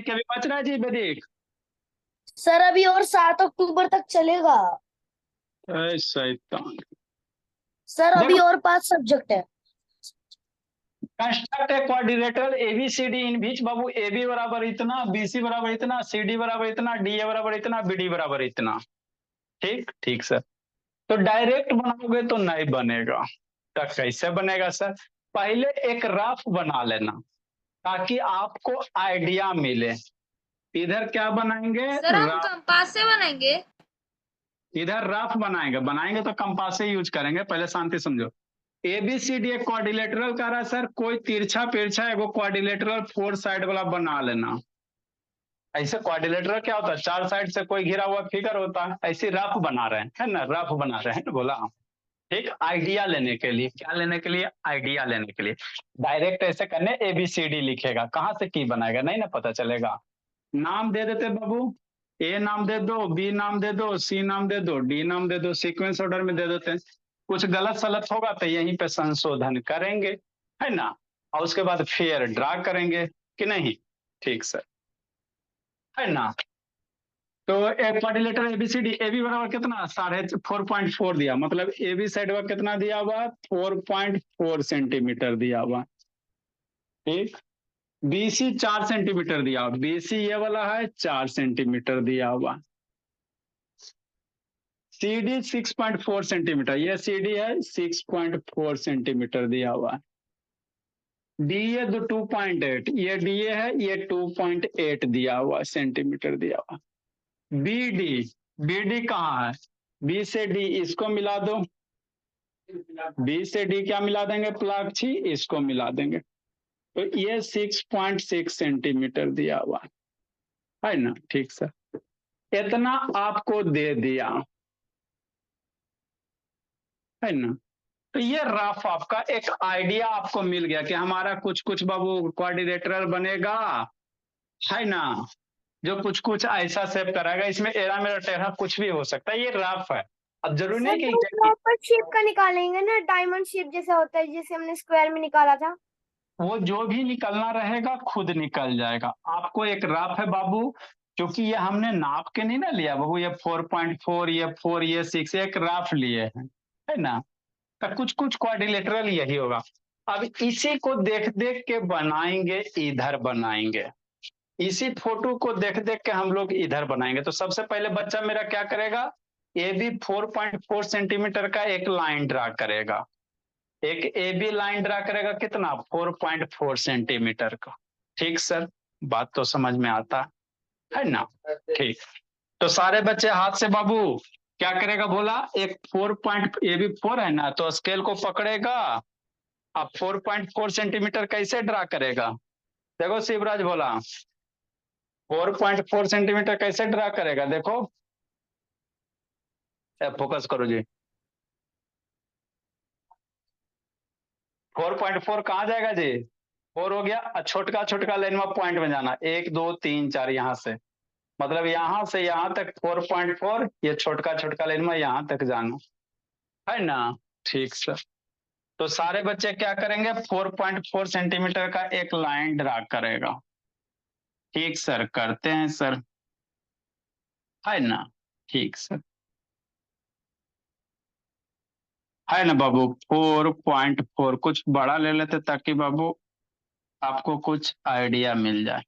वैदिक के भी बच रहा है जी वैदिक? सर अभी और 7 अक्टूबर तक चलेगा। शैतान। सर अभी देखो, और 5 सब्जेक्ट है। Construct a quadrilateral ABCD in which बाबू, ए बी बराबर इतना, बी सी बराबर इतना, सी डी बराबर इतना, डी ए बराबर इतना, बी डी बराबर इतना। ठीक ठीक सर। तो डायरेक्ट बनाओगे तो नहीं बनेगा। तो कैसे बनेगा सर? पहले एक रफ बना लेना ताकि आपको आइडिया मिले। इधर क्या बनाएंगे? सर हम रफ। कंपास से बनाएंगे। इधर रफ बनाएंगे, बनाएंगे तो कंपास से यूज करेंगे। पहले शांति समझो। एबीसीडी एक क्वाड्रिलेटरल कह रहा है सर, कोई तिरछा पेरछा एगो क्वाड्रिलेटरल 4 साइड वाला बना लेना। ऐसे क्वाड्रिलेटरल क्या होता है? 4 साइड से कोई घिरा हुआ फिगर होता है, ऐसे रफ बना रहे हैं, है ना? रफ बना रहे हैं ना, बोला। ठीक, आइडिया लेने के लिए। क्या लेने के लिए? आइडिया लेने के लिए। डायरेक्ट ऐसे करने एबीसीडी लिखेगा, कहां से की बनाएगा नहीं ना पता चलेगा। नाम दे देते बाबू। ए नाम दे दो, बी नाम दे दो, सी नाम दे दो, डी नाम दे दो, सीक्वेंस ऑर्डर में दे देते हैं। कुछ गलत सलत होगा तो यहीं पे संशोधन करेंगे, है ना? और उसके बाद फिर ड्रा करेंगे कि नहीं? ठीक सर, है ना? तो एक क्वाड्रिलेटरल एबीसीडी, ए बी बराबर कितना? 4.4 दिया, मतलब ए बी साइड का कितना दिया हुआ? 4.4 सेंटीमीटर दिया हुआ। ठीक। बीसी 4 सेंटीमीटर दिया हुआ, बीसी ये वाला है 4 सेंटीमीटर दिया हुआ। सीडी 6.4 सेंटीमीटर, ये सीडी है 6.4 सेंटीमीटर दिया हुआ। डीए 2.8, ये डीए है, ये 2.8 दिया हुआ सेंटीमीटर दिया हुआ। बीडी, बीडी कहाँ है? बी से डी इसको मिला दो, बी से डी क्या मिला देंगे? प्लाक्षी, इसको मिला देंगे। तो ये 6.6 सेंटीमीटर दिया हुआ है ना? ठीक सर, इतना आपको दे दिया, है ना? तो ये रफ आपका एक आइडिया आपको मिल गया कि हमारा कुछ कुछ बाबू क्वाड्रिलेटरल बनेगा, है ना? जो कुछ कुछ ऐसा सेव कराएगा, इसमें एरा मेरा टेढ़ा कुछ भी हो सकता है, ये रफ है। अब जरूरी सर नहीं तो कि प्रॉपर शेप का निकालेंगे ना, डायमंड शेप जैसा होता है जैसे हमने स्क्वायर में निकाला था। वो जो भी निकलना रहेगा खुद निकल जाएगा। आपको एक रफ है बाबू, क्योंकि ये हमने नाप के नहीं ना लिया बाबू, ये 4.4, ये 4, ये 6, एक रफ लिए हैं, है ना? तो कुछ कुछ क्वाड्रिलेटरल यही होगा। अब इसी को देख देख के बनाएंगे, इधर बनाएंगे। इसी फोटो को देख देख के हम लोग इधर बनाएंगे। तो सबसे पहले बच्चा मेरा क्या करेगा? ए बी 4.4 सेंटीमीटर का एक लाइन ड्रा करेगा। एक ए बी लाइन ड्रा करेगा, कितना? 4.4 सेंटीमीटर का। ठीक सर, बात तो समझ में आता है ना? ठीक। तो सारे बच्चे हाथ से बाबू क्या करेगा बोला? एक 4 ए बी 4 है ना, तो स्केल को पकड़ेगा। अब 4.4 सेंटीमीटर कैसे ड्रा करेगा? देखो शिवराज बोला, 4.4 सेंटीमीटर कैसे ड्रा करेगा? देखो, फोकस करो जी। 4.4 कहाँ जाएगा जी? 4 हो गया, छोटका छोटका लाइन में पॉइंट में जाना, 1 2 3 4 यहां से, मतलब यहां से यहां तक 4.4, ये छोटका छोटका लाइन में यहां तक जाना, है ना? ठीक सर। तो सारे बच्चे क्या करेंगे? 4.4 सेंटीमीटर का एक लाइन ड्रा करेगा। ठीक सर, करते हैं सर, है ना? ठीक सर, है ना बाबू? 4.4 कुछ बड़ा ले लेते ताकि बाबू आपको कुछ आइडिया मिल जाए।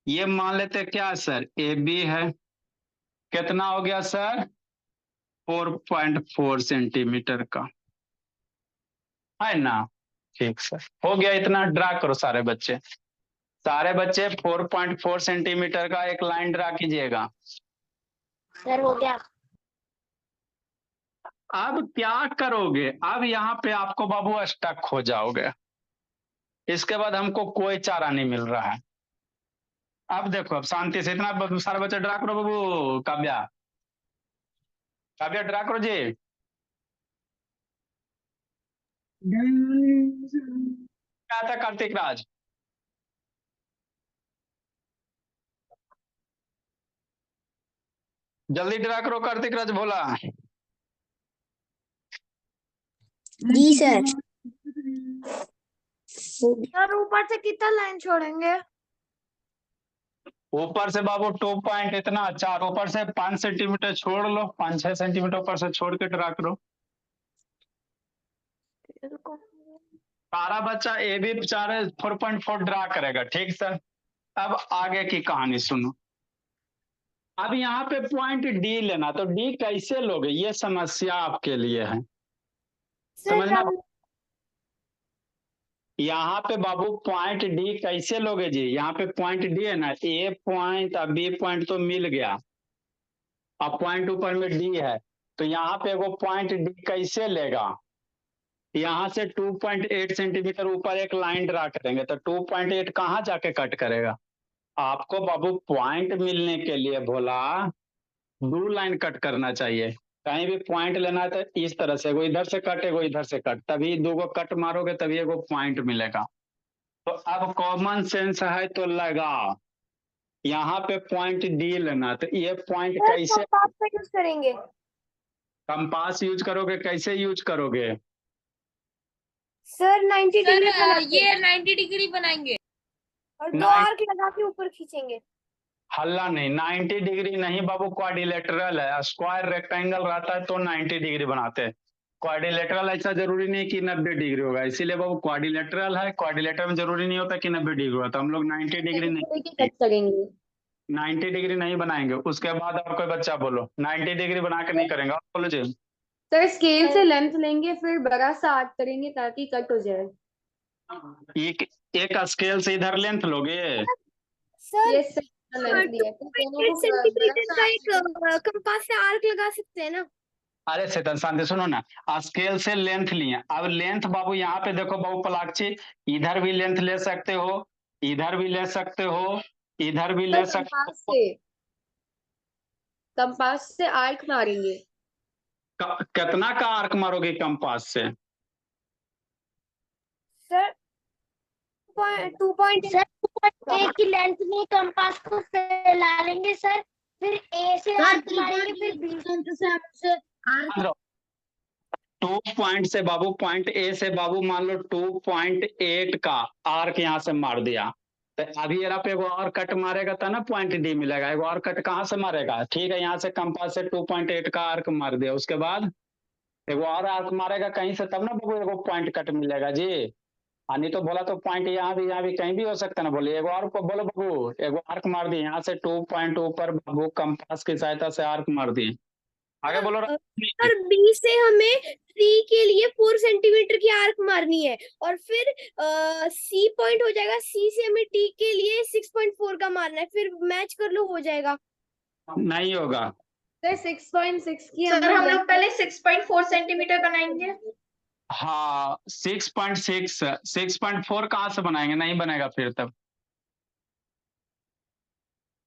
ये मान लेते क्या सर? ए बी है, कितना हो गया सर? 4.4 सेंटीमीटर का, है ना? ठीक सर, हो गया। इतना ड्रा करो सारे बच्चे। सारे बच्चे 4.4 सेंटीमीटर का एक लाइन ड्रा कीजिएगा। सर हो गया। अब क्या करोगे? अब यहाँ पे आपको बाबू स्टक हो जाओगे। इसके बाद हमको कोई चारा नहीं मिल रहा है। अब देखो, अब शांति से इतना सारे बच्चे ड्रा करो बाबू। काव्या, काव्या ड्रा करो जी। क्या था कार्तिक राज? जल्दी ड्रा करो कार्तिक राज बोला। जी सर। सर ऊपर से कितना लाइन छोड़ेंगे? ऊपर से बाबू 2 पॉइंट इतना 4, ऊपर से 5 सेंटीमीटर छोड़ लो, 5-6 सेंटीमीटर ऊपर से छोड़ के ड्रा करो। सारा बच्चा ए भी 4.4 ड्रा करेगा। ठीक सर, अब आगे की कहानी सुनो। अब यहाँ पे पॉइंट डी लेना, तो डी कैसे लोगे ये समस्या आपके लिए है, सर समझना। यहाँ पे बाबू पॉइंट डी कैसे लोगे जी, यहाँ पे पॉइंट डी है ना, ए पॉइंट और बी पॉइंट तो मिल गया, अब पॉइंट ऊपर में डी है, तो यहाँ पे वो पॉइंट डी कैसे लेगा, यहाँ से 2.8 सेंटीमीटर ऊपर एक लाइन ड्रा करेंगे, तो 2.8 कहाँ जाके कट करेगा। आपको बाबू पॉइंट मिलने के लिए बोला 2 लाइन कट करना चाहिए, कहीं भी पॉइंट लेना है तो इस तरह से, वो इधर से कट एगो इधर से कट, तभी 2 को कट मारोगे तभी एगो पॉइंट मिलेगा। तो अब कॉमन सेंस है तो लगा, यहाँ पे पॉइंट डी लेना, तो ये पॉइंट कैसे, कंपास का यूज करेंगे। कंपास यूज करोगे, कैसे यूज करोगे। सर 90 सर डिग्री बनाएंगे ये 90 डिग्री बनाएंगे और 2 Nine- आर्क लगा के ऊपर खींचेंगे। हल्ला नहीं, 90 डिग्री नहीं बाबू, क्वाड्रिलेटरल है, स्क्वायर रेक्टेंगल रहता है तो 90 डिग्री बनाते हैं, क्वाड्रिलेटरल ऐसा जरूरी नहीं कि 90 डिग्री होगा, इसीलिए बाबू क्वाड्रिलेटरल है, क्वाड्रिलेटरल में जरूरी नहीं होता कि 90 डिग्री होगा, तो हम लोग 90 डिग्री नहीं, कट करेंगे। 90 डिग्री नहीं बनाएंगे। उसके बाद और कोई बच्चा बोलो, 90 डिग्री बना के नहीं करेंगे, और बोलो जी। सर स्केल से लेंथ लेंगे फिर बड़ा सा आर्क करेंगे ताकि कट हो जाए। एक स्केल से इधर लेंथ लोगे, सर ये सर लेंथ लिया फिर दोनों 2.8 को सेंटीमीटर बड़ा का सा एक कंपास से आर्क लगा सकते हैं ना। अरे चेतन शांति सुनो ना, स्केल से लेंथ लिए, अब लेंथ बाबू यहाँ पे देखो बाबू पलाक्षी, इधर भी लेंथ ले सकते हो, इधर भी ले सकते हो, इधर भी ले सकते हो, कंपास से आर्क मारेंगे। कितना का आर्क मारोगे कंपास से। सर 2.8 सर 2.8 की लेंथ में कंपास को फैला लेंगे सर, फिर ए से आर्क मारेंगे, फिर बी से 2 पॉइंट से बाबू, पॉइंट ए से बाबू मान लो 2.8 का आर्क यहाँ से मार दिया, तो अभी यहाँ पे एगो और कट मारेगा तो ना पॉइंट डी मिलेगा, एगो और कट कहाँ से मारेगा, ठीक है, यहाँ से कंपास से 2.8 का आर्क मार दिया, उसके बाद एगो और आर्क मारेगा कहीं से, तब ना बाबू एगो पॉइंट कट मिलेगा जी। नहीं तो बोला तो पॉइंट यहाँ भी कहीं भी हो सकता ना, बोले एगो और बोलो बाबू, एगो आर्क मार दिए यहाँ से 2 पॉइंट ऊपर बाबू कंपास की सहायता से आर्क मार दिए, आगे बोलो। सर बी से हमें सी के लिए 4 सेंटीमीटर की आर्क मारनी है और फिर सी पॉइंट हो जाएगा, सी से हमें टी के लिए 6.4 का मारना है, फिर मैच कर लो हो जाएगा। नहीं होगा सर 6.6 की सर हम लोग पहले 6.4 सेंटीमीटर बनाएंगे। हाँ 6.6, 6.4 कहाँ से बनाएंगे, नहीं बनेगा फिर तब।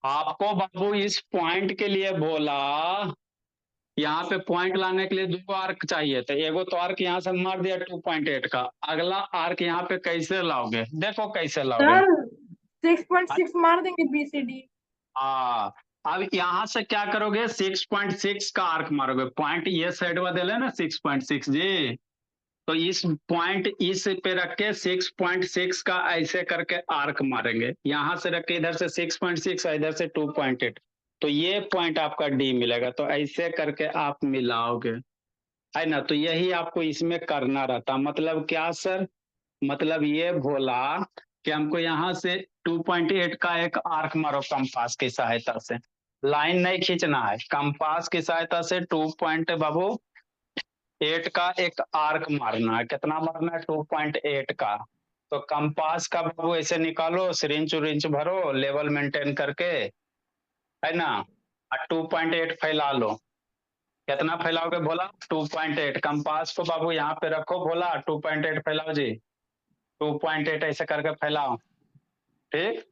आपको बाबू इस पॉइंट के लिए बोला, यहाँ पे पॉइंट लाने के लिए 2 आर्क चाहिए, तो एगो तो आर्क यहाँ से मार दिया 2.8 का, अगला आर्क यहाँ पे कैसे लाओगे, देखो कैसे लाओगे। 6.6 मार देंगे BCD। हाँ अब यहाँ से क्या करोगे, 6.6 का आर्क मारोगे, पॉइंट ये साइड में दे लेना 6.6 जी, तो इस पॉइंट इस पे रख के 6.6 का ऐसे करके आर्क मारेंगे, यहाँ से रख के इधर से 6.6 इधर से 2.8, तो ये पॉइंट आपका डी मिलेगा, तो ऐसे करके आप मिलाओगे, है ना, तो यही आपको इसमें करना रहता। मतलब क्या सर, मतलब ये बोला कि हमको यहाँ से 2.8 का एक आर्क मारो कंपास की सहायता से, लाइन नहीं खींचना है, कंपास की सहायता से 2.8 का एक आर्क मारना है, कितना मारना है 2.8 का, तो कंपास का बाबू ऐसे निकालो, सिरिंच उरिंच भरो लेवल मेंटेन करके, है ना, और 2.8 फैला लो, कितना फैलाओगे बोला 2.8, कंपास को बाबू यहाँ पे रखो, बोला 2.8 फैलाओ जी, 2.8 ऐसे करके फैलाओ, ठीक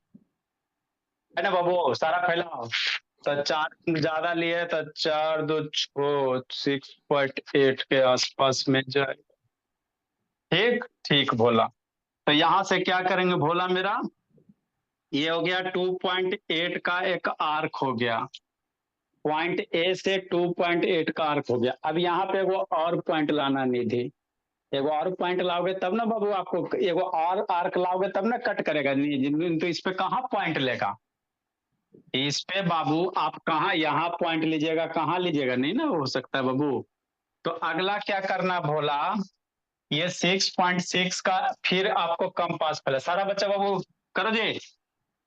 है ना बाबू, सारा फैलाओ, तो 4 ज्यादा लिए तो 4 2 6.8 के आसपास में जाए, ठीक ठीक बोला। तो यहाँ से क्या करेंगे भोला मेरा, ये हो गया 2.8 का एक आर्क हो गया, पॉइंट ए से 2.8 का आर्क हो गया। अब यहाँ पे एगो और पॉइंट लाना निधि, एगो और पॉइंट लाओगे तब ना बाबू, आपको एगो और आर्क लाओगे तब ना कट करेगा, नहीं तो इस पे कहाँ पॉइंट लेगा, इस पे बाबू आप कहाँ यहाँ पॉइंट लीजिएगा, कहाँ लीजिएगा, नहीं ना हो सकता है बाबू। तो अगला क्या करना भोला, ये 6.6 का फिर आपको कंपास फैला, सारा बच्चा बाबू करो जी।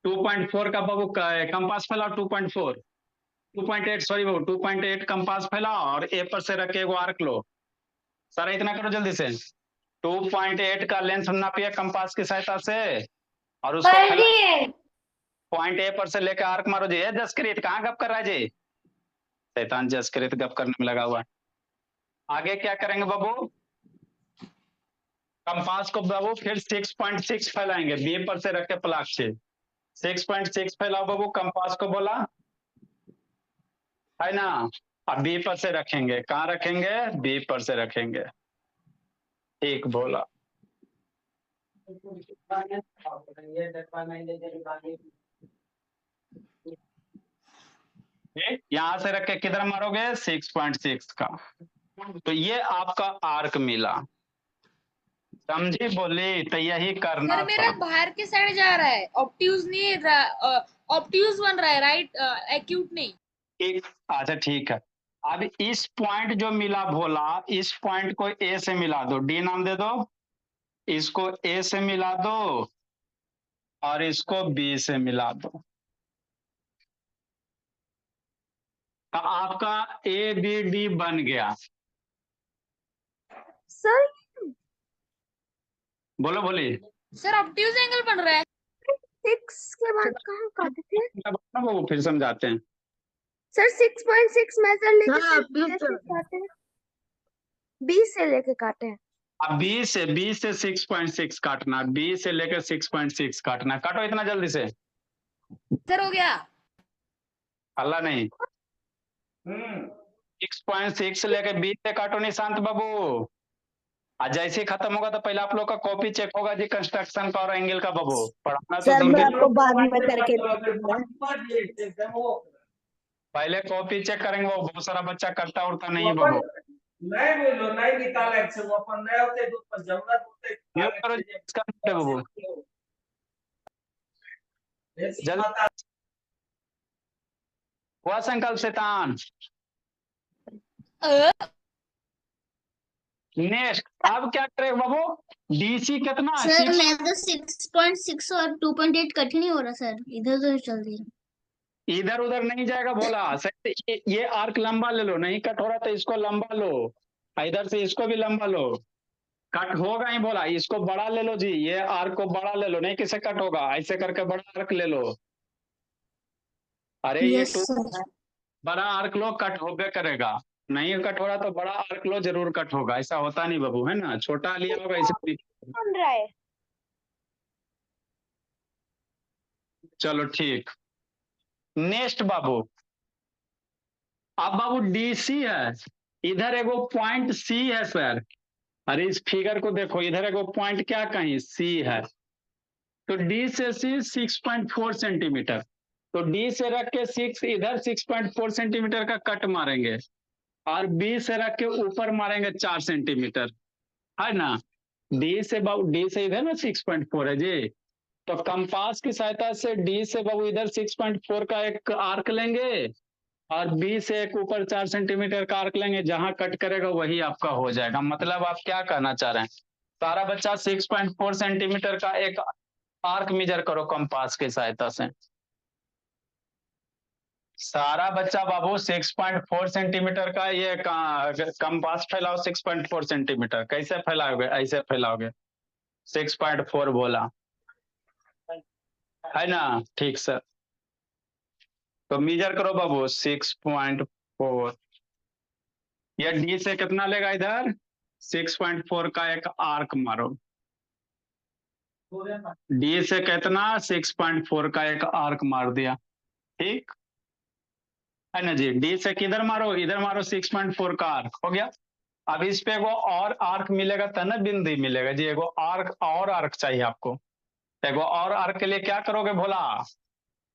2.4 का बाबू कंपास फैला, 2.4 2.8 सॉरी बाबू 2.8 कंपास फैला और ए पर से रख के एगो आर्क लो। सारा इतना करो जल्दी से। 2.8 का लेंथ नापिए कंपास की सहायता से और उसको पॉइंट ए पर से लेकर आर्क मारो जी। जसकृत कहाँ गप कर रहा है जी, शैतान जसकृत गप करने में लगा हुआ है। आगे क्या करेंगे बाबू, कंपास को बाबू फिर 6.6 फैलाएंगे, बी पर से रख के प्लाक से 6.6 फैलाओ बाबू, कंपास को बोला है ना। अब बी पर से रखेंगे, कहाँ रखेंगे, बी पर से रखेंगे। ठीक बोला। यहां से रख के किधर मारोगे, 6.6 का। तो ये आपका आर्क मिला, समझी बोली, तो यही करना सर मेरा था। बाहर के साइड जा रहा है, ऑब्ट्यूज नहीं, ऑब्ट्यूज बन रहा है, राइट एक्यूट नहीं। ठीक, अच्छा ठीक है। अब इस पॉइंट जो मिला भोला, इस पॉइंट को ए से मिला दो, डी नाम दे दो, इसको ए से मिला दो और इसको बी से मिला दो। तो आपका ए बी डी बन गया। सर बोलो बोली। सर ऑब्ट्यूज एंगल बन रहा है। 6 के बाद कहाँ काटे थे वो फिर समझाते हैं। सर? 6.6 मेजर लेके फिर काटे हैं, 20 से लेके काटे हैं। अब बी से 6.6 काटना, बी से लेकर 6.6 काटना, काटो इतना जल्दी से। सर हो गया। अल्लाह नहीं, 6.6 से लेकर बी से काटो निशांत बाबू। आज जैसे ही खत्म होगा तो पहले आप लोग का कॉपी चेक होगा जी, कंस्ट्रक्शन का और एंगल का बाबू। पढ़ाना तो दूर की, आपको बाद में करके दे दूंगा। पहले कॉपी चेक करेंगे, वो बहुत सारा बच्चा करता उड़ता नहीं है बाबू। नहीं बोलो, नहीं निकाले से वो अपन नए होते तो पर जरूरत होते ये करो इसका नोट है बाबू जल्दी। हुआ संकल्प शैतान। नेक्स्ट अब क्या करेगा बाबू, डीसी कितना है, सर मैं तो 6.6 और 2.8 कट ही नहीं हो रहा सर, इधर उधर चल रही है। इधर उधर नहीं जाएगा बोला। सही, ये आर्क लंबा ले लो, नहीं कट हो रहा तो इसको लंबा लो, इधर से इसको भी लंबा लो, कट होगा ही बोला। इसको बड़ा ले लो जी, ये आर्क को बड़ा ले लो, नहीं किसे कट होगा, ऐसे करके बड़ा आर्क ले लो। अरे ये यस सर। बड़ा आर्क लो, कट होबे करेगा। नहीं कट हो रहा तो बड़ा आर्क लो, जरूर कट होगा। ऐसा होता नहीं बाबू, है ना, छोटा लिया होगा इसे। बन रहा है। चलो ठीक। नेक्स्ट बाबू, अब बाबू डीसी है, इधर एगो पॉइंट सी है सर। अरे इस फिगर को देखो, इधर एगो पॉइंट क्या कहीं सी है, तो डी से सी 6.4 सेंटीमीटर, तो डी से रख के 6 इधर 6.4 सेंटीमीटर का कट मारेंगे और बी से रख के ऊपर मारेंगे 4 सेंटीमीटर, है ना। डी से इधर ना 6.4 है जी, तो कंपास की सहायता से डी से बाबू इधर 6.4 का एक आर्क लेंगे और बी से एक ऊपर 4 सेंटीमीटर का आर्क लेंगे, जहां कट करेगा वही आपका हो जाएगा। मतलब आप क्या कहना चाह रहे हैं, सारा बच्चा 6.4 सेंटीमीटर का एक आर्क मेजर करो कंपास की सहायता से। सारा बच्चा बाबू 6.4 सेंटीमीटर का ये कंपास फैलाओ, 6.4 सेंटीमीटर कैसे फैलाओगे, ऐसे फैलाओगे, 6.4 बोला है ना। ठीक सर, तो मेजर करो बाबू 6.4। ये डी से कितना लेगा, इधर 6.4 का एक आर्क मारो, डी से कितना 6.4 का एक आर्क मार दिया, ठीक है ना जी। डी से किधर मारो, इधर मारो 6.4 का आर्क हो गया। अब इस पे एगो और आर्क मिलेगा तब ना बिंदी मिलेगा जी, एगो आर्क और आर्क चाहिए आपको। एगो और आर्क के लिए क्या करोगे भोला,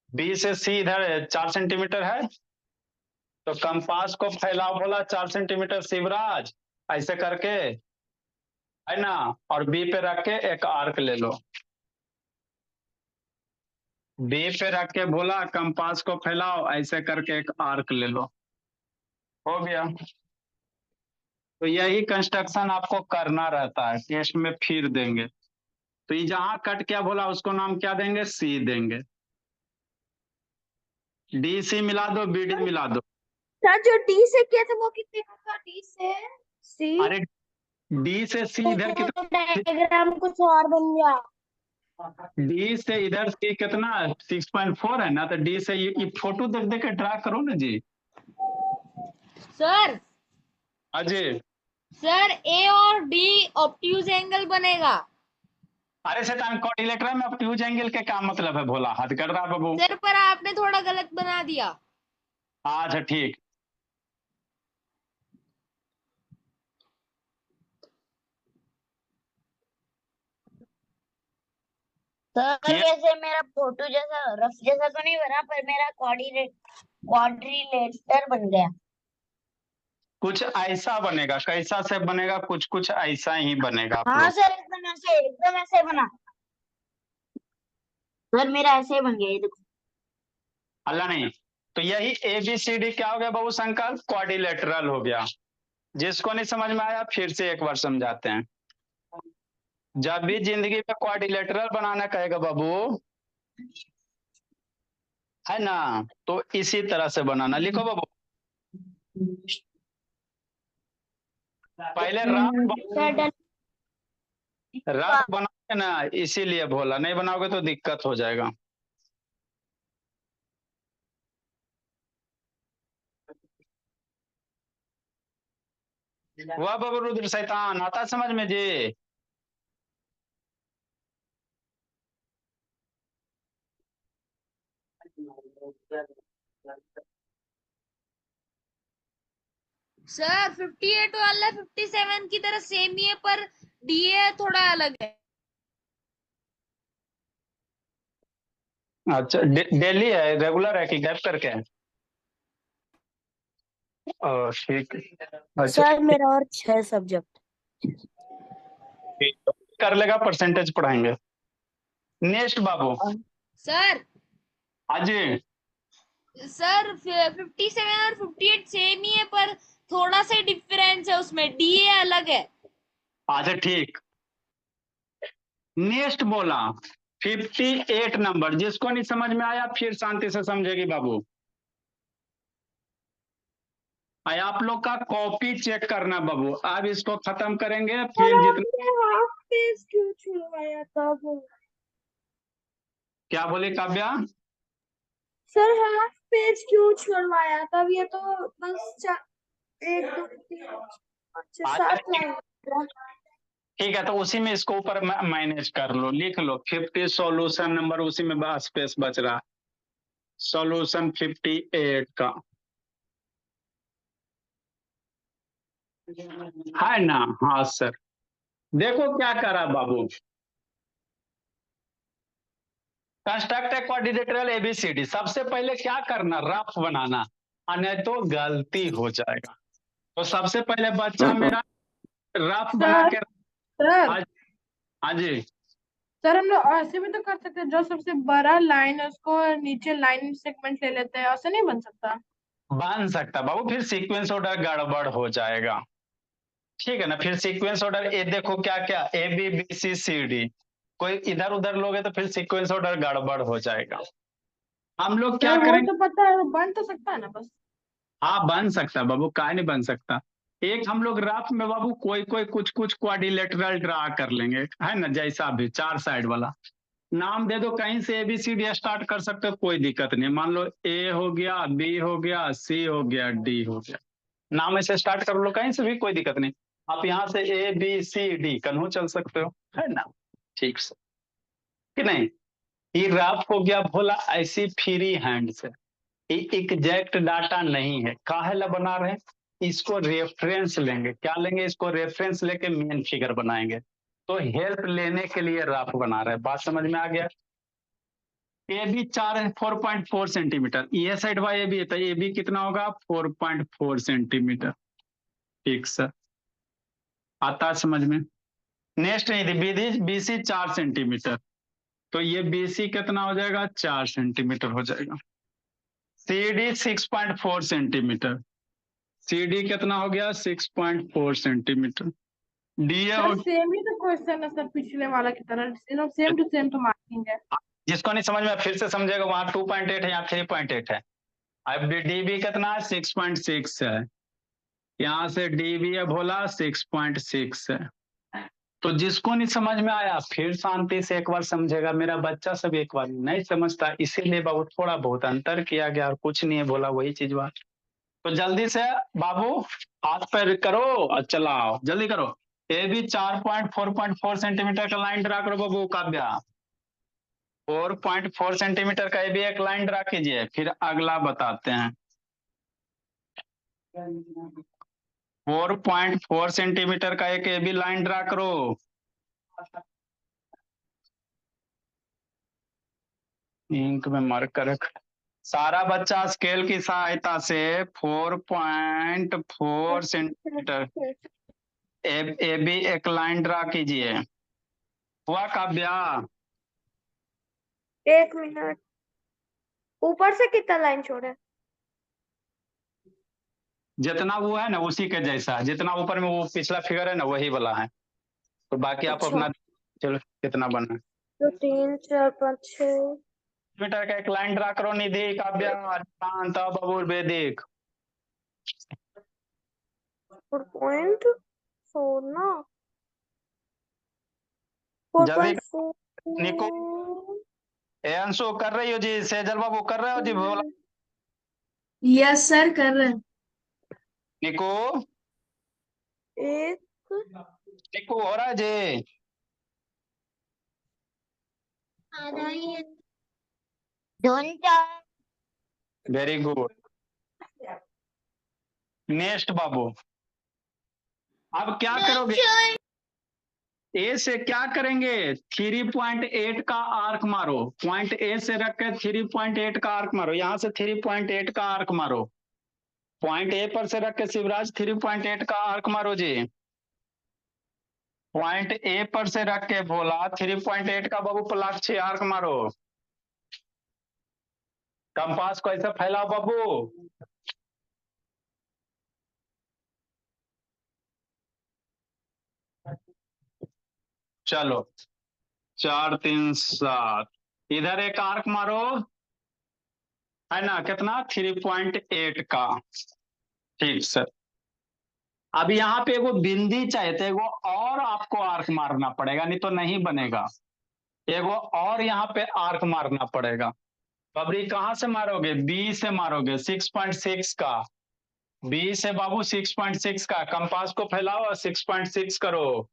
बी से सी इधर 4 सेंटीमीटर है, तो कंपास को फैलाओ बोला 4 सेंटीमीटर शिवराज, ऐसे करके है ना, और बी पे रख के एक आर्क ले लो। बी पे रख के बोला कंपास को फैलाओ, ऐसे करके एक आर्क ले लो, हो गया। तो यही कंस्ट्रक्शन आपको करना रहता है, टेस्ट में फिर देंगे। तो ये जहां कट क्या बोला उसको नाम क्या देंगे, सी देंगे। डी सी मिला दो, बी डी मिला दो। सर जो डी से किया था वो कितने का था, डी से सी? अरे डी से सी इधर कितना, डायग्राम कुछ और बन गया। डी से इधर सी कितना 6.4 है ना, तो डी से ये फोटो देख देख के ड्रा करो ना जी। सर अजय सर ए और डी ऑब्ट्यूज एंगल बनेगा। अरे शैतान, कोऑर्डिनेटर में ऑब्ट्यूज एंगल के क्या मतलब है, भोला हद कर रहा बाबू। सर पर आपने थोड़ा गलत बना दिया। अच्छा ठीक। सर ये- वैसे मेरा फोटो जैसा रफ जैसा तो नहीं बना, पर मेरा क्वाड्रिलेटर बन गया। कुछ ऐसा बनेगा, कैसा से बनेगा, कुछ कुछ ऐसा ही बनेगा आप हाँ लोग। सर एकदम ऐसे बना। सर मेरा ऐसे बन गया, ये देखो। अल्लाह नहीं, तो यही ए बी सी डी क्या हो गया बाबू शंकर, क्वाड्रिलेटरल हो गया। जिसको नहीं समझ में आया फिर से एक बार समझाते हैं। जब भी जिंदगी में क्वाड्रिलेटरल बनाना कहेगा बाबू, है ना, तो इसी तरह से बनाना। लिखो बाबू, पहले रफ बनाओगे ना, इसीलिए बोला, नहीं बनाओगे तो दिक्कत हो जाएगा। वाह बाबू रुद्र शैतान, आता समझ में जी। सर 58 वाला 57 की तरह सेम ही है, पर डीए थोड़ा अलग है। अच्छा डेली है, रेगुलर है कि गैप करके है? ठीक। अच्छा सर मेरा और 6 सब्जेक्ट। ठीक। कर लेगा, परसेंटेज पढ़ाएंगे। नेक्स्ट बाबू। सर हाँ जी। सर 57 और 58 सेम ही है, पर थोड़ा सा डिफरेंस है उसमें, डीए अलग है। अच्छा ठीक। नेक्स्ट बोला 58 नंबर, जिसको नहीं समझ में आया फिर शांति से समझेगी बाबू। आप लोग का कॉपी चेक करना बाबू। अब इसको खत्म करेंगे, फिर जितना हाफ पेज क्यों छुड़वाया था वो? क्या बोले काव्या, सर हाफ पेज क्यों छुड़वाया था? ये तो बस 1 2 3 4 5 7 लाइन। ठीक है, तो उसी में इसको ऊपर मैनेज कर लो, लिख लो 50 सॉल्यूशन नंबर, उसी में स्पेस बच रहा, सॉल्यूशन 58 का है ना। हाँ सर, देखो क्या करा बाबू, कंस्ट्रक्ट ए क्वाड्रिलेटरल एबीसीडी। सबसे पहले क्या करना, रफ बनाना, नहीं तो गलती हो जाएगा। तो सबसे पहले बच्चा मेरा रफ बना के, सर हाँ जी सर हम लोग ऐसे भी तो कर सकते हैं, जो सबसे बड़ा लाइन है उसको नीचे लाइन सेगमेंट ले लेते हैं, ऐसा नहीं बन सकता? बन सकता बाबू, फिर सीक्वेंस ऑर्डर गड़बड़ हो जाएगा। ठीक है ना, फिर सीक्वेंस ऑर्डर ये देखो क्या क्या, A B B C C D, कोई इधर उधर लोगे तो फिर सीक्वेंस ऑर्डर गड़बड़ हो जाएगा। हम लोग क्या सर वो करेंगे, तो पता है, बन तो सकता है ना बस। हाँ बन सकता है बाबू, काय नहीं बन सकता। एक हम लोग रफ में बाबू कोई कोई कुछ कुछ क्वाड्रिलेटरल ड्रा कर लेंगे, है ना, जैसा भी 4 साइड वाला नाम दे दो, कहीं से एबीसीडी स्टार्ट कर सकते हो, कोई दिक्कत नहीं। मान लो ए हो गया, बी हो गया, सी हो गया, डी हो गया, नाम ऐसे स्टार्ट कर लो कहीं से भी, कोई दिक्कत नहीं। आप यहाँ से ए बी सी डी कन्हू चल सकते हो, है ना, ठीक से कि नहीं। ये रफ हो गया भोला, ऐसी फ्री हैंड से, एग्जैक्ट डाटा नहीं है, काहे ला बना रहे हैं, इसको रेफरेंस लेंगे, क्या लेंगे, इसको रेफरेंस लेके मेन फिगर बनाएंगे। तो हेल्प लेने के लिए रफ बना रहे हैं, बात समझ में आ गया। ए बी 4.4 सेंटीमीटर, ये साइड वाई ए बी है, तो ए बी कितना होगा 4.4 सेंटीमीटर। ठीक सर, आता समझ में। नेक्स्ट नहीं थी, बीसी 4 सेंटीमीटर, तो ये BC कितना हो जाएगा, 4 सेंटीमीटर हो जाएगा। CD 6.4 सेंटीमीटर, CD कितना हो गया, 6.4 सेंटीमीटर। DA हो, सर सेम ही तो क्वेश्चन है सर, पिछले वाला की तरह, सेम टू सेम तो मार्किंग है। जिसको नहीं समझ में फिर से समझेगा, वहां 2.8 है, यहाँ 3.8 है। अब DB कितना है, 6.6 है। यहाँ से DB है भोला 6.6 है। तो जिसको नहीं समझ में आया फिर शांति से एक बार समझेगा। मेरा बच्चा सब एक बार नहीं समझता, इसीलिए बाबू थोड़ा बहुत अंतर किया गया और कुछ नहीं है, बोला वही चीज बात। तो जल्दी से बाबू हाथ पैर करो और चलाओ, जल्दी करो। AB 4.4 सेंटीमीटर का लाइन ड्रा करो बाबू। काव्या 4.4 सेंटीमीटर का AB एक लाइन ड्रा कीजिए, फिर अगला बताते हैं। 4.4 सेंटीमीटर का एक AB लाइन ड्रा करो। इंक में मार्क कर रख। सारा बच्चा स्केल की सहायता से 4.4 सेंटीमीटर AB एक लाइन ड्रा कीजिए। हुआ काव्या? एक मिनट, ऊपर से कितना लाइन छोड़ा? जितना वो है ना उसी के जैसा, जितना ऊपर में वो पिछला फिगर है ना वही वाला है। तो बाकी आप अच्छा। अपना चलो कितना बना है। तो 3 4 5 6 मीटर का एक लाइन ड्रा करो। निधि, काव्या, शांत, बबूल, वैदिक। 4.4 ना, जल्दी 4.4। निको, अंशु कर रही हो जी? सेजल बाबू कर रहे हो जी? बोला यस सर कर रहे हैं। निको, एक निको हो रहा है जी? Very good. नेक्स्ट बाबू, अब क्या करोगे? ए से क्या करेंगे, 3.8 का आर्क मारो। पॉइंट ए से रख के 3.8 का आर्क मारो। यहां से 3.8 का आर्क मारो। पॉइंट ए पर से रख के शिवराज 3.8 का आर्क मारो जी। पॉइंट ए पर से रख के बोला 3.8 का बाबू पलाक्षी आर्क मारो। कंपास को ऐसा फैलाओ बाबू। चलो 4 3 7, इधर एक आर्क मारो, है ना? कितना, 3.8 का। ठीक सर। अब यहाँ पे एगो बिंदी चाहिए, तो एगो और आपको आर्क मारना पड़ेगा, नहीं तो नहीं बनेगा। एगो और यहाँ पे आर्क मारना पड़ेगा। बबरी कहाँ से मारोगे? बी से मारोगे, 6.6 का। बी से बाबू 6.6 का। कंपास को फैलाओ और 6.6 करो।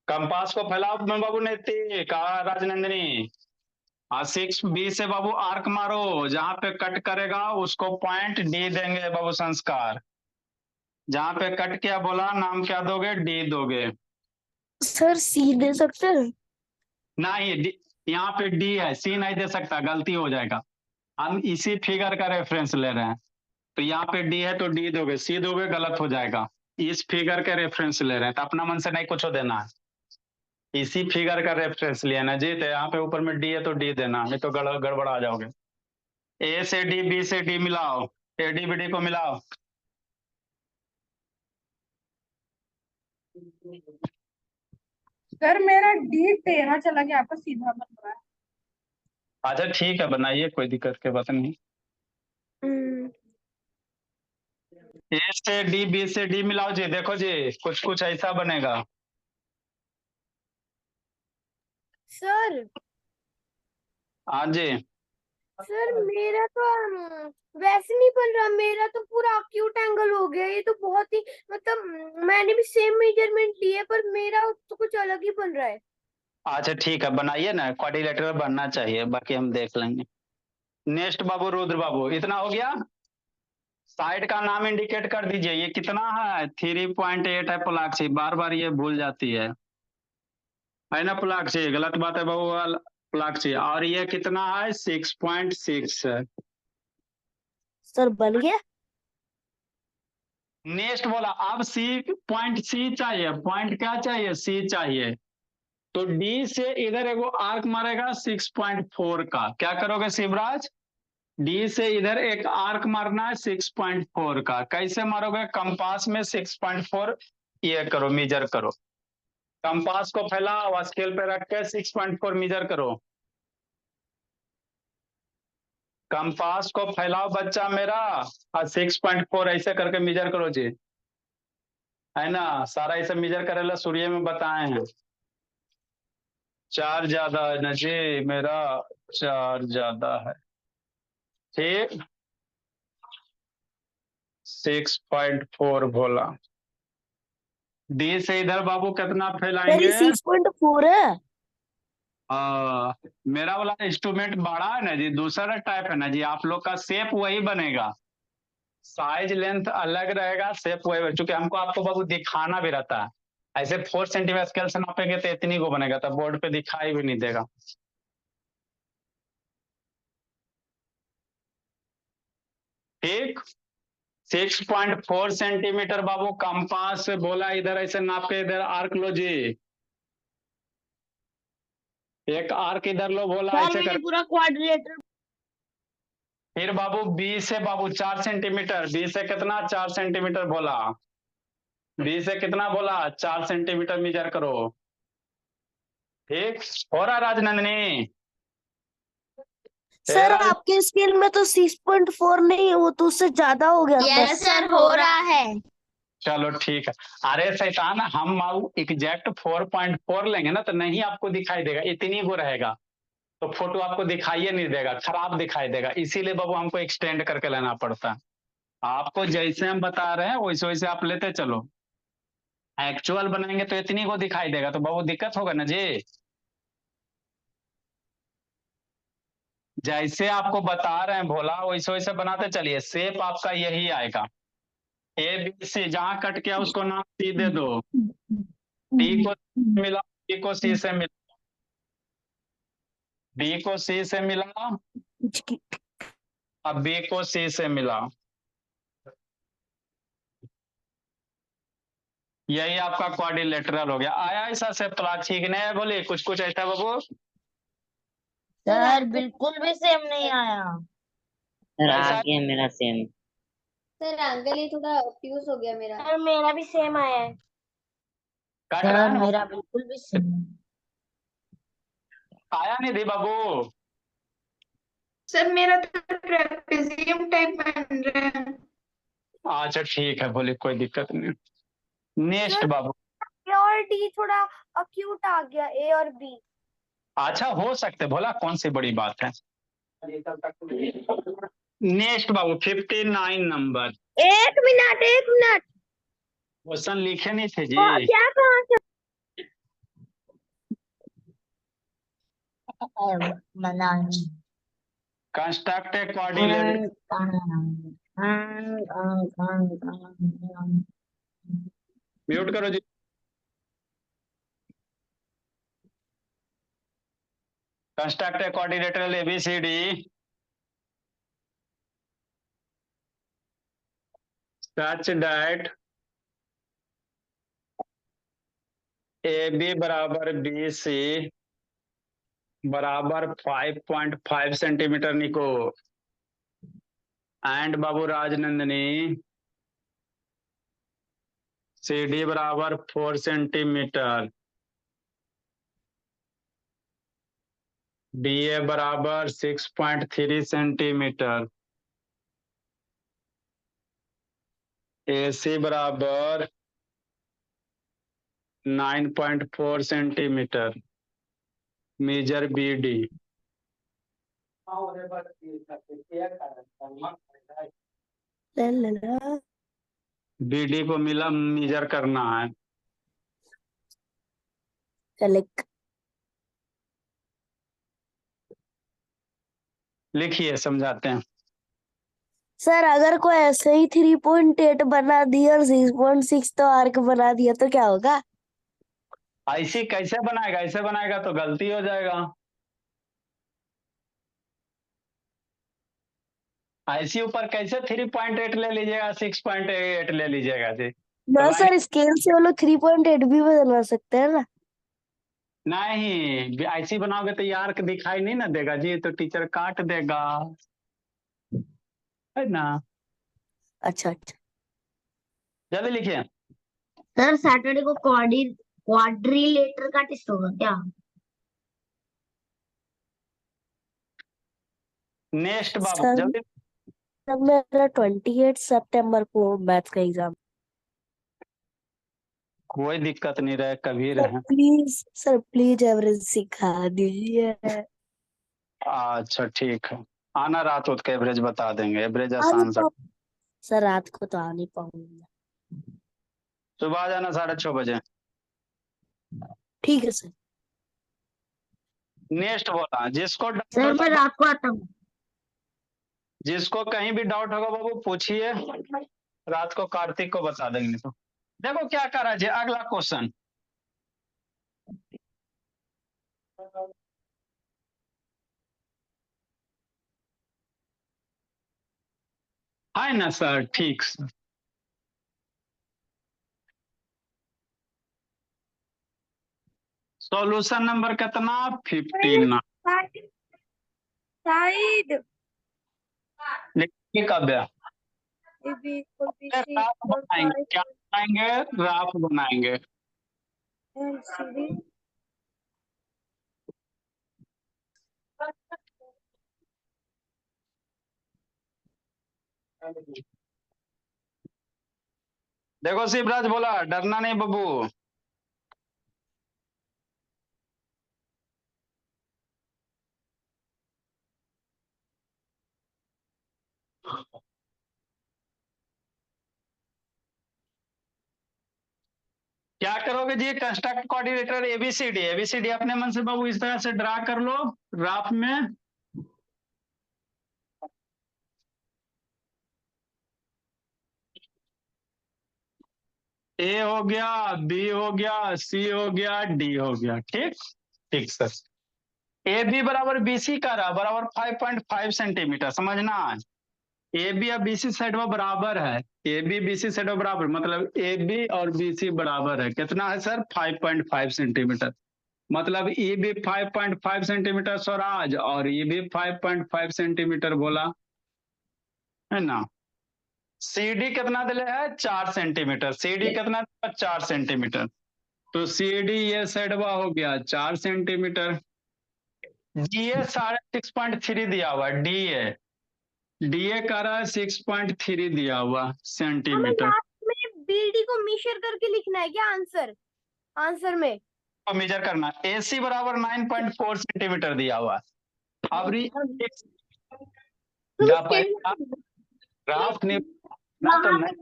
कंपास को फैलाओ मैं बाबू ने कहा राजनंदिनी। 6B से बाबू आर्क मारो, जहां पे कट करेगा उसको पॉइंट D देंगे बाबू संस्कार। जहां पे कट किया बोला नाम क्या दोगे? D दोगे। सर सी दे सकते हैं? नहीं, यहाँ पे D है, C नहीं दे सकता, गलती हो जाएगा। हम इसी फिगर का रेफरेंस ले रहे हैं, तो यहाँ पे D है तो D दोगे, C दोगे गलत हो जाएगा। इस फिगर के रेफरेंस ले रहे हैं, तो अपना मन से नहीं कुछ देना है, इसी फिगर का रेफरेंस लिया ना जी। तो यहाँ पे ऊपर में D है तो D देना, नहीं तो गड़बड़ा जाओगे। A से D, B से D मिलाओ, ADBD को मिलाओ। सर मेरा D13 चला गया, आपका सीधा बन रहा है। अच्छा ठीक है, बनाइए, कोई दिक्कत की बात नहीं। A से D, B से D मिलाओ जी। देखो जी कुछ कुछ ऐसा बनेगा। सर हाँ जी, सर मेरा तो वैसे नहीं बन रहा, मेरा तो पूरा एक्यूट एंगल हो गया। ये तो बहुत ही मतलब मैंने भी सेम मेजरमेंट लिए पर मेरा तो कुछ अलग ही बन रहा है। अच्छा ठीक है, बनाइए ना, क्वाड्रिलेटरल बनना चाहिए, बाकी हम देख लेंगे। नेक्स्ट बाबू रुद्र बाबू, इतना हो गया। साइड का नाम इंडिकेट कर दीजिए। ये कितना है? 3.8 है पलाक्षी, बार बार ये भूल जाती है ना पलाक्षी? गलत बात है बाबू पलाक्षी। और ये कितना है? 6.6 है। सर बन गया। नेक्स्ट बोला अब C, पॉइंट C चाहिए। पॉइंट क्या चाहिए? C चाहिए। तो डी से इधर एगो आर्क मारेगा 6.4 का। क्या करोगे शिवराज? डी से इधर एक आर्क मारना है 6.4 का। कैसे मारोगे? कंपास में 6.4 ये करो, मेजर करो। कंपास को फैलाओ, स्केल पे रख के 6.4 मेजर करो। कंपास को फैलाओ बच्चा मेरा, और 6.4 ऐसे करके मेजर करो जी, है ना। सारा ऐसे मेजर करेला सूर्य में बताए हैं। 4 ज्यादा है ना जी मेरा, 4 ज्यादा है। ठीक, 6.4 बोला। डी से इधर बाबू कितना फैलाएंगे? 6.4 है। मेरा वाला इंस्ट्रूमेंट बड़ा है ना जी, दूसरा टाइप है ना जी। आप लोग का शेप वही बनेगा, साइज लेंथ अलग रहेगा, शेप वही, चूंकि हमको आपको बाबू दिखाना भी रहता है। ऐसे 4 सेंटीमीटर स्केल से नापेंगे तो इतनी को बनेगा, तो बोर्ड पे दिखाई भी नहीं देगा। ठीक, 6.4 सेंटीमीटर बाबू कंपास से बोला, इधर ऐसे नाप के इधर आर्क लो जी। एक आर्क इधर लो बोला, ऐसे कर। पूरा क्वाड्रिलेटरल। फिर बाबू बी से बाबू 4 सेंटीमीटर, बी से कितना? 4 सेंटीमीटर बोला। बी से कितना बोला? 4 सेंटीमीटर मेजर करो। ठीक, हो रहा राजनंदनी? सर आपके स्केल में तो 6.4 नहीं, वो तो उससे ज्यादा हो गया। यस सर, हो रहा है। चलो ठीक है। अरे शैतान, हम एग्जैक्ट 4.4 लेंगे ना तो नहीं आपको दिखाई देगा, इतनी को रहेगा, तो फोटो आपको दिखाई नहीं देगा, खराब दिखाई देगा। इसीलिए बाबू हमको एक्सटेंड करके लेना पड़ता है। आपको जैसे हम बता रहे हैं वैसे वैसे आप लेते चलो। एक्चुअल बनाएंगे तो इतनी को दिखाई देगा, तो बाबू दिक्कत होगा ना जी। जैसे आपको बता रहे हैं भोला, वैसे वैसे बनाते चलिए। शेप आपका यही आएगा, ए बी सी, जहां कट किया उसको नाम सी दे दो। डी को मिला, बी को सी से मिला, बी को सी से मिला, अब बी को सी से मिला। यही आपका क्वाड्रिलेटरल हो गया। आया ऐसा से प्लाट ठीक नहीं है? बोले कुछ कुछ ऐसा बाबू। सर बिल्कुल भी सेम नहीं आया। सर ऐसा आ गया मेरा सेम। सर अंकल ये थोड़ा ऑब्ट्यूज हो गया मेरा। सर मेरा भी सेम आया है। कट सर रहा है ना? मेरा बिल्कुल भी सेम। आया नहीं थी बाबू। सर मेरा तो ट्रेपेजियम टाइप बन रहा है। अच्छा ठीक है, बोले कोई दिक्कत नहीं। नेक्स्ट बाबू। ए और डी थोड़ा अक्यूट आ गया, ए और बी। अच्छा हो सकते, भोला कौन सी बड़ी बात है। नेक्स्ट बाबू 59 नंबर। एक मिनट क्वेश्चन लिखे नहीं थे जी। क्या कहा से? कंस्ट्रक्ट ए कोऑर्डिनेट। म्यूट करो जी। Construct a coordinator ABCD such that AB बराबर BC बराबर 5.5 सेंटीमीटर निको, एंड बाबू राजनंदनी CD बराबर 4 सेंटीमीटर, DA बराबर 6.3 सेंटीमीटर, AC बराबर 9.4 सेंटीमीटर, मेजर BD। BD को मिला, मेजर करना है। लिखिए, समझाते हैं। सर अगर कोई ऐसे ही 3.8 बना दिया और 6.6 तो आर्क बना दिया तो क्या होगा? ऐसी कैसे बनाएगा? ऐसे बनाएगा तो गलती हो जाएगा। ऐसी ऊपर कैसे 3.8 ले लीजिएगा, 6.8 ले लीजिएगा जी। ना तो सर, स्केल से वो लोग 3.8 भी बना सकते हैं ना। नहीं, ऐसी बनाओगे तो ये आर्क दिखाई नहीं ना देगा जी, तो टीचर काट देगा, है ना। अच्छा अच्छा जल्दी लिखिए। सर सैटरडे को क्वाड्रिलेटर का टेस्ट होगा क्या? नेक्स्ट बाबू सर जल्दी। मेरा 28 सितंबर को मैथ्स का एग्जाम। कोई दिक्कत नहीं रहे, कभी रहे। सर प्लीज एवरेज सिखा दीजिए। अच्छा ठीक है, आना रात उठ के एवरेज बता देंगे, एवरेज आज आसान सा। तो सर रात को तो आ नहीं पाऊंगा। सुबह आ जाना 6:30 बजे। ठीक है सर। नेक्स्ट बोला, जिसको डाउट सर होता मैं रात को आता हूँ। जिसको कहीं भी डाउट होगा बाबू पूछिए, रात को कार्तिक को बता देंगे। तो देखो क्या करा जी, अगला क्वेश्चन। है ना सर, ठीक सर। सॉल्यूशन नंबर कितना, 59। साइड लिखिए Kavya. A B equal B C rough equal बनाएंगे, क्या बनाएंगे, राफ बनाएंगे। And C D. देखो शिवराज बोला डरना नहीं बब्बू। क्या करोगे जी, कंस्ट्रक्ट कोऑर्डिनेटर एबीसीडी, एबीसीडी अपने मन से बाबू इस तरह से ड्रा कर लो ग्राफ में। ए हो गया, बी हो गया, सी हो गया, डी हो गया, ठीक। ठीक सर। ए बी बराबर बीसी का रहा बराबर 5.5 सेंटीमीटर, समझना। ए बी और बीसी साइड में बराबर है, ए बी बीसी साइड में बराबर, मतलब ए बी और बीसी बराबर है, कितना है सर, 5.5 सेंटीमीटर। मतलब ये भी 5.5 सेंटीमीटर स्वराज, और ये भी 5.5 सेंटीमीटर बोला, है ना। सीडी कितना दिले है, 4 सेंटीमीटर, सीडी कितना, 4 सेंटीमीटर। तो सीडी ये साइडवा हो गया 4 सेंटीमीटर। डीए 6.3 दिया हुआ, डीए डीए का रहा है 6.3 दिया हुआ हमें सेंटीमीटर। लास्ट में बीडी को मेजर करके लिखना है क्या आंसर, आंसर में। तो मेजर करना, एसी बराबर 9.4 सेंटीमीटर दिया हुआ। अब ग्राफ नहीं ना, तो नहीं,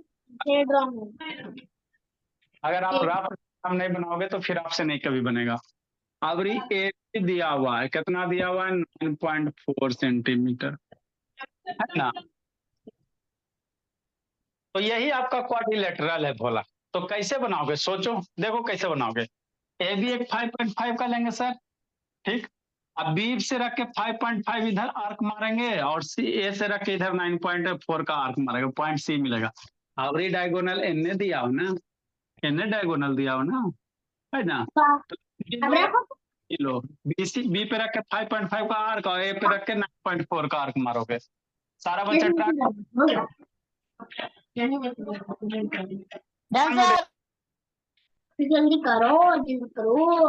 अगर आप ग्राफ नहीं बनाओगे तो फिर आपसे नहीं कभी बनेगा। अब ए दिया हुआ है, कितना दिया हुआ है, 9.4 सेंटीमीटर, है ना। तो यही आपका क्वाड्रिलेटरल है भोला। तो कैसे बनाओगे, सोचो, देखो कैसे बनाओगे। ए भी एक 5.5 का लेंगे सर, ठीक। अब बी से रख के 5.5 इधर आर्क मारेंगे, और सी ए से रख के इधर 9.4 का आर्क मारेंगे, पॉइंट सी मिलेगा। अब डायगोनल एन दिया हो ना, एन डायगोनल दिया हो ना, है ना। लो बी पे रख के 5.5 का आर्क, और ए पे रख के 9.4 का आर्क मारोगे, सारा बच्चा ट्रैक। जल्दी करो जल्दी करो,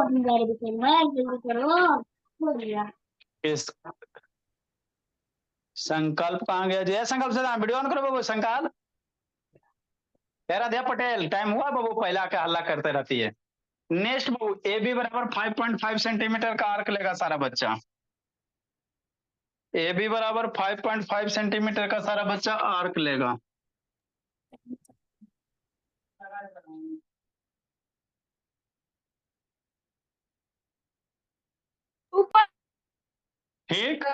जल्दी करो, हो गया। इस संकल्प कहाँ गया जी, संकल्प से वीडियो ऑन करो बाबू, संकल्प राधिया पटेल, टाइम हुआ बाबू, पहला के हल्ला करते रहती है। नेक्स्ट बाबू, ए बी बराबर 5.5 सेंटीमीटर का आर्क लेगा सारा बच्चा, ए बी बराबर 5.5 सेंटीमीटर का सारा बच्चा आर्क लेगा। ऊपर ठीक,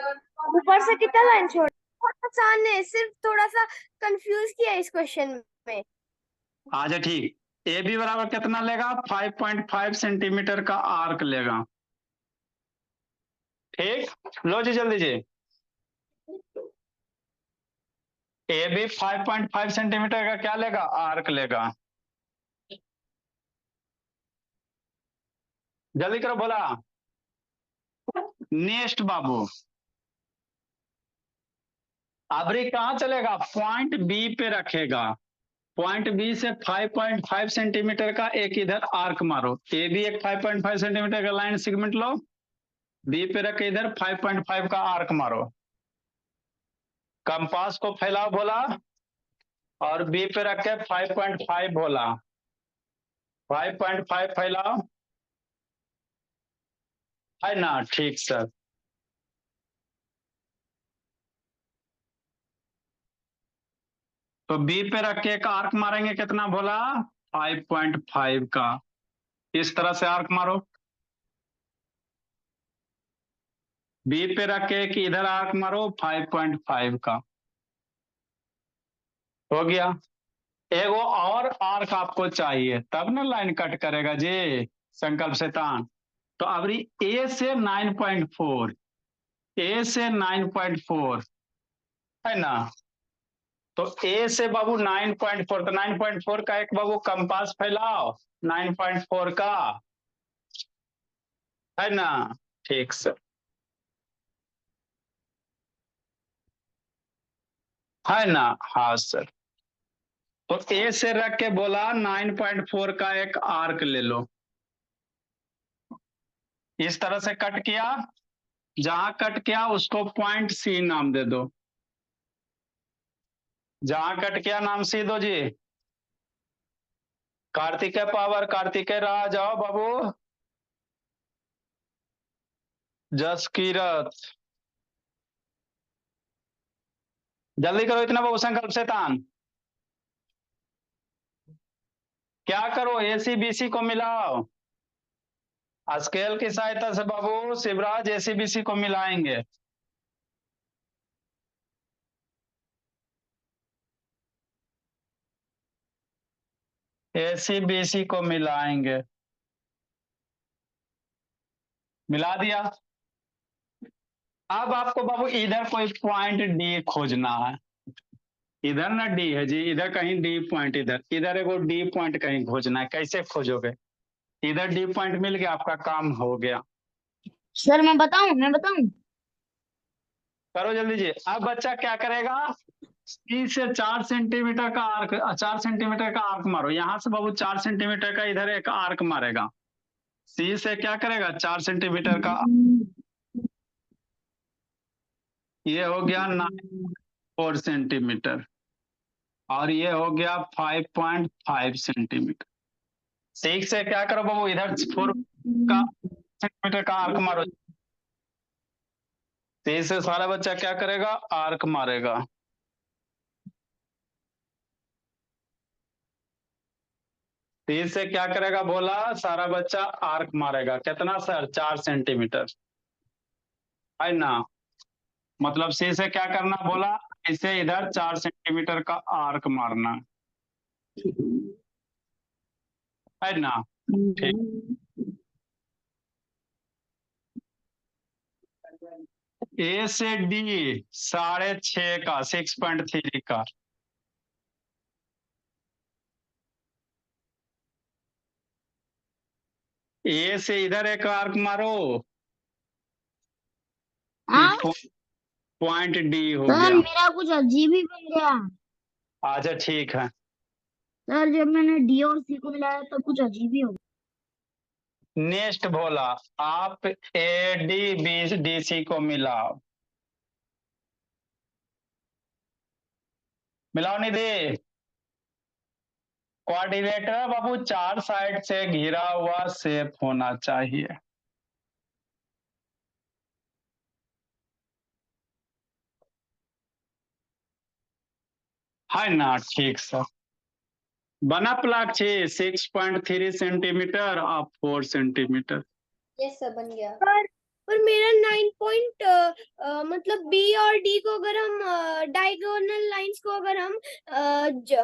ऊपर से कितना लाइन छोड़, बहुत आसान है, सिर्फ थोड़ा सा कंफ्यूज किया इस क्वेश्चन में। अच्छा ठीक, ए बी बराबर कितना लेगा, 5.5 सेंटीमीटर का आर्क लेगा, ठीक। लो जी जल्दी जी, ए बी 5.5 सेंटीमीटर का क्या लेगा, आर्क लेगा। जल्दी करो बोला। नेक्स्ट बाबू, अबरी कहाँ चलेगा, पॉइंट बी पे रखेगा। पॉइंट बी से 5.5 सेंटीमीटर का एक इधर आर्क मारो। ए भी एक 5.5 सेंटीमीटर का लाइन सेगमेंट लो, बी पे रख के इधर 5.5 का आर्क मारो। कंपास को फैलाओ बोला, और बी पे रख के 5.5 बोला। 5.5 फैलाओ, है ना, ठीक सर। तो बी पे रख के एक आर्क मारेंगे, कितना बोला, 5.5 का। इस तरह से आर्क मारो। बी पे रख के एक इधर आर्क मारो 5.5 का। हो गया। एगो और आर्क आपको चाहिए, तब ना लाइन कट करेगा जी, संकल्प शैतान। तो अबरी ए से 9.4, ए से 9.4 है ना। तो ए से बाबू 9.4, तो 9.4 का एक बाबू कंपास फैलाओ 9.4 का, है ना, ठीक सर, है ना, हाँ सर। तो ए से रख के बोला 9.4 का एक आर्क ले लो। इस तरह से कट किया, जहां कट किया उसको पॉइंट सी नाम दे दो। जहां कट किया नाम सी दो जी। कार्तिकेय पावर, कार्तिकेय राह, जाओ बाबू। जस कीरत, जल्दी करो इतना बाबू, संकल्प शैतान। क्या करो, एसी बीसी को मिलाओ। स्केल की सहायता से बाबू शिवराज एसी बीसी को मिलाएंगे। एसी बीसी को मिलाएंगे, मिला दिया। अब आपको बाबू इधर कोई पॉइंट डी खोजना है। इधर ना डी है जी, इधर कहीं डी पॉइंट, इधर एगो डी पॉइंट कहीं खोजना है। कैसे खोजोगे, इधर डी पॉइंट मिल गया, आपका काम हो गया। सर मैं बताऊं करो जल्दी जी। अब बच्चा क्या करेगा, सी से 4 सेंटीमीटर का आर्क, 4 सेंटीमीटर का आर्क मारो। यहां से बाबू 4 सेंटीमीटर का इधर एक आर्क मारेगा। सी से क्या करेगा, 4 सेंटीमीटर का, ये हो गया 9.4 सेंटीमीटर, और ये हो गया 5.5 सेंटीमीटर। 6 से क्या करो बाबू, इधर 4 का सेंटीमीटर का आर्क मारो। 6 से सारा बच्चा क्या करेगा, आर्क मारेगा। तीन से क्या करेगा बोला, सारा बच्चा आर्क मारेगा। कितना सर, 4 सेंटीमीटर, है ना। मतलब सी से क्या करना बोला, इसे इधर 4 सेंटीमीटर का आर्क मारना, है ना, ठीक। ए से डी 6.5 का, 6.3 का। ए से इधर एक आर्क मारो, पॉइंट डी हो सर गया। मेरा कुछ अजीब ही बन गया। अच्छा ठीक है। सर जब मैंने डी और सी को मिलाया तब कुछ अजीब ही हो गया। नेक्स्ट बोला, आप A D B D C को मिलाओ। मिलाओ नहीं दे। कोऑर्डिनेटर बाबू 4 साइड से घिरा हुआ शेप होना चाहिए, है ना, ठीक सर। बना प्लाक्षी 6.3 सेंटीमीटर और 4 सेंटीमीटर। यस सर, बन गया। पर मेरा 9 पॉइंट मतलब बी और डी को अगर हम डायगोनल लाइंस को अगर हम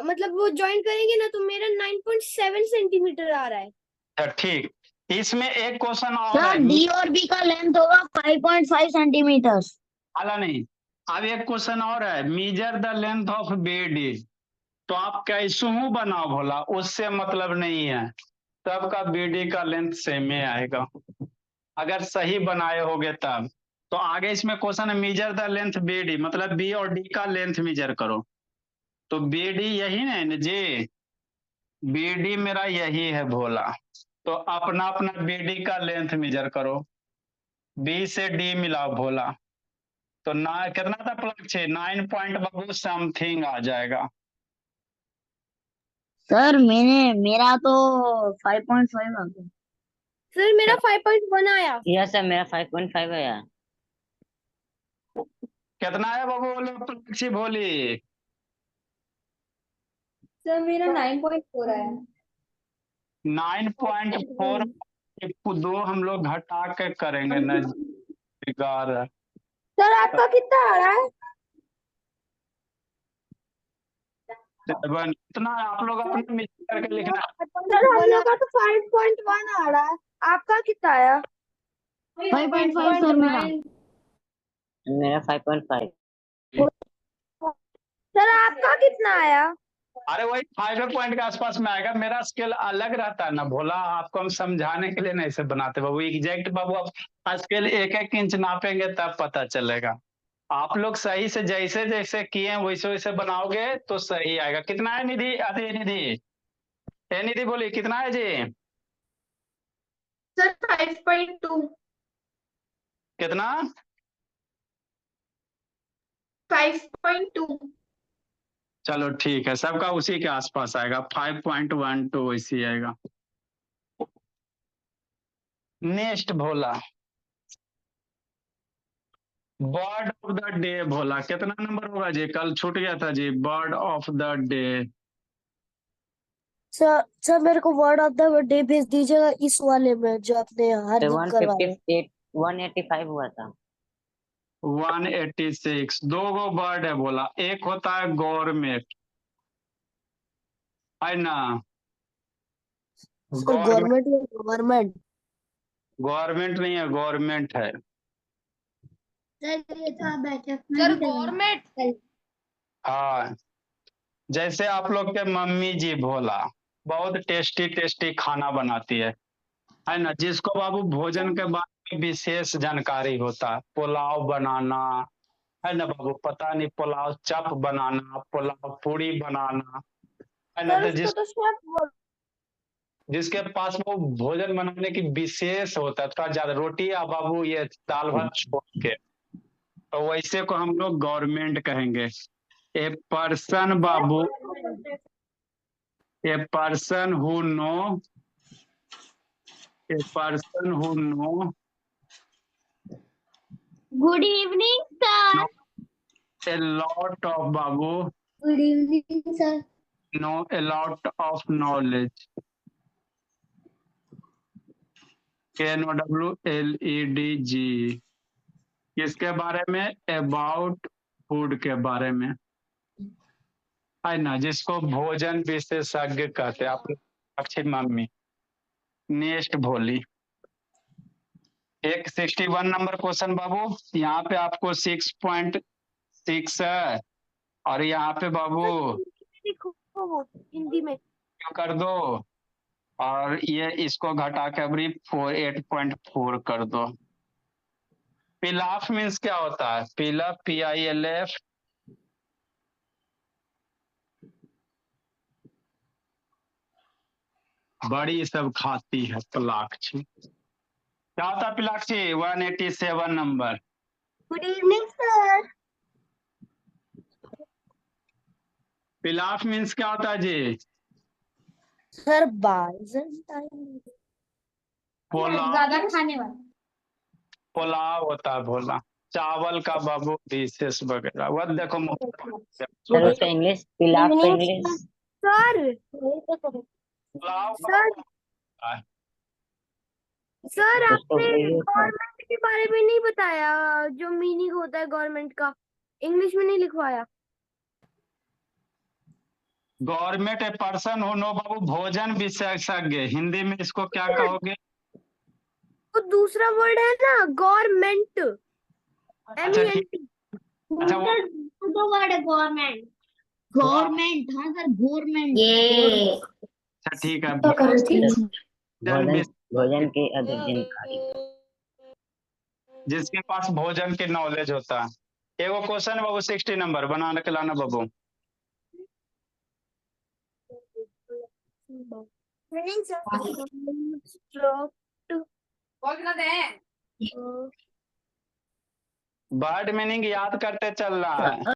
मतलब वो ज्वाइन करेंगे ना, तो मेरा 9.7 सेंटीमीटर आ रहा है। अच्छा ठीक, इसमें एक क्वेश्चन और सर है। डी और बी का लेंथ होगा 5.5 सेंटीमीटर। हाला नहीं, अब एक क्वेश्चन और है, measure the length of B D. तो आप कैसू बनाओ भोला, उससे मतलब नहीं है। सबका बीडी का लेंथ सेम ही आएगा अगर सही बनाए होगे तब। तो आगे इसमें क्वेश्चन है मीजर द लेंथ बीडी, मतलब बी और डी का लेंथ मीजर करो। तो बीडी यही है ना जी, बीडी मेरा यही है भोला। तो अपना अपना बीडी का लेंथ मीजर करो, बी से डी मिलाओ भोला। तो ना कितना था प्लग 9 पॉइंट बाबू समथिंग आ जाएगा। सर मेरा तो 5.5 आ गया। सर मेरा 5.1 आया। यस सर, मेरा 5.5 है यार। कितना है बाबू बोलो प्लग भोली? सर मेरा 9.4 आया। 9.4 दो हम लोग घटा के करेंगे न, बेकार है। सर आपका कितना आ रहा है? 7 इतना आप लोग अपने मिल करके लिखना। सर हम लोग का तो 5.1 आ रहा है, आपका कितना आया? 5.5 सर मेरा। मेरा 5.5। सर आपका कितना आया? अरे वही 5 पॉइंट के आसपास में आएगा। मेरा स्केल अलग रहता है ना भोला, आपको हम समझाने के लिए नहीं से बनाते बाबू। एग्जैक्ट बाबू आप स्केल 1-1 इंच नापेंगे तब पता चलेगा। आप लोग सही से जैसे जैसे किए वैसे वैसे बनाओगे तो सही आएगा। कितना है निधि? अरे निधि बोली कितना है जी? सर 5.2। कितना? 5.2। चलो ठीक है, सबका उसी के आसपास आएगा। 5.12 इसी आएगा। Next Bhola, bird of the day Bhola कितना नंबर होगा जी? कल छूट गया था जी, bird of the day. Sir मेरे को वर्ड ऑफ द डे भेज दीजिएगा इस वाले में जो आपने हर तो दिन करवाया। 185 हुआ था। 186। दो गो बर्ड है बोला, एक होता है गवर्नमेंट है ना, गवर्नमेंट या गवर्नमेंट? गवर्नमेंट नहीं है, गवर्नमेंट है। Sir government. हाँ, जैसे आप लोग के मम्मी जी भोला बहुत टेस्टी टेस्टी खाना बनाती है ना, जिसको बाबू भोजन के बारे में विशेष जानकारी होता है। पुलाव बनाना है ना बाबू, पता नहीं पुलाव चप बनाना, पुलाव पूरी बनाना है ना। सर तो उसको तो शेफ जिसके पास वो भोजन बनाने की विशेष होता है, थोड़ा ज्यादा रोटी या बाबू ये दाल भात छोड़ के, तो वैसे को हम लोग गवर्नमेंट कहेंगे। A person Babu, a person who know, a person who know, good evening sir. a lot of babu, good evening sir. know a lot of knowledge, KNOWLEDG, किसके बारे में? अबाउट फूड के बारे में है ना, जिसको भोजन विशेषज्ञ कहते हैं आप अच्छी मम्मी। नेक्स्ट भोली, एक 61 नंबर क्वेश्चन बाबू। यहाँ पे आपको 6.6 है और यहाँ पे बाबू लिखो हिंदी में कर दो और ये इसको घटा के अभी 8.4 कर दो। पिलाफ मीन्स क्या होता है? पिलफ, PILF, बड़ी सब खाती है पिलाक्षी। क्या होता है पिलाक्षी? 187 number. Good evening sir. Pilaf means क्या होता है जी? Sir Byzantine. पुलाव, ज्यादा खाने वाला। पुलाव होता है भोला, चावल का बाबू डिशेस वगैरह। वह देखो सर उसका इंग्लिश, पिलाफ का English. Sir pulao sir sir आपने गवर्नमेंट के बारे में नहीं बताया, जो मीनिंग होता है गवर्नमेंट का, इंग्लिश में नहीं लिखवाया। गवर्नमेंट ए पर्सन हो नो बाबू, भोजन विशेषज्ञ, हिंदी में इसको क्या कहोगे? वो दूसरा वर्ड है ना गवर्नमेंट, अच्छा ठीक, अच्छा वो दो वर्ड है गवर्नमेंट। गवर्नमेंट हाँ सर गवर्नमेंट। ये अच्छा ठीक है। भोजन भोजन की अधिक जानकारी। जिसके पास भोजन की नॉलेज होता है। एगो क्वेश्चन बाबू 60 नंबर बना के लाना बाबू। वर्ड मीनिंग याद करते चल रहा है।